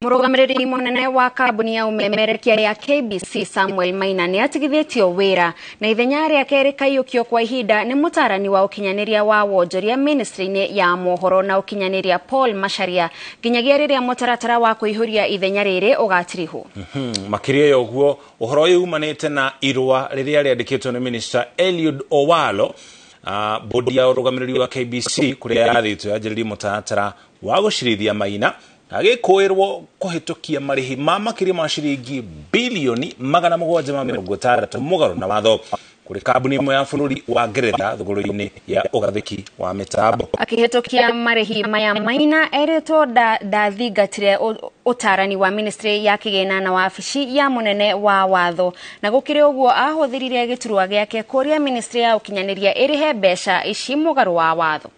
Mũrũgamĩrĩri mũnene wa kambuni ya umemerekia ya KBC Samuel Maina nĩ atigithĩtio wĩra na ithenya rĩake rĩkaiyũkio kwa ihinda nĩ mũtaarani wa ũkinyanĩria wa wonjoria ministry-inĩ ya mohoro na ũkinyanĩria Paul Macharia nginyagia rĩrĩa mũtaratara wa kũihũria ithenya rĩrĩ ũgatirihwo. Makĩria ya ũguo ũhoro ũyũ umanĩte na irũa rĩrĩa rĩandĩkĩtwo nĩ Minister Eliud Owalo bodi ya ũrũgamĩrĩri wa KBC kũrĩa yathĩtwo yanjĩrĩrie mũtaratara wa gũcirithia Maina agĩkũĩrwo kũhĩtũkia marĩhi ma makĩria ma ciringi bilioni 760 mũgarũ na watho kũrĩ kambuni ĩmwe ya bũrũri wa Ngeretha thũgũrũ-inĩ ya ũgathĩki wa mĩtambo. Akĩhĩtũkia marĩhi maya Maina erĩtwo ndathingatire ũtaarani wa ministry ya kĩgĩna na wabici ya mũnene wa watho na gũkĩrĩ ũguo ahũthĩrire gĩturwa gĩake kũrĩa ministry ya ũkinyanĩria ĩrĩhe mbeca ici mũgarũ wa watho.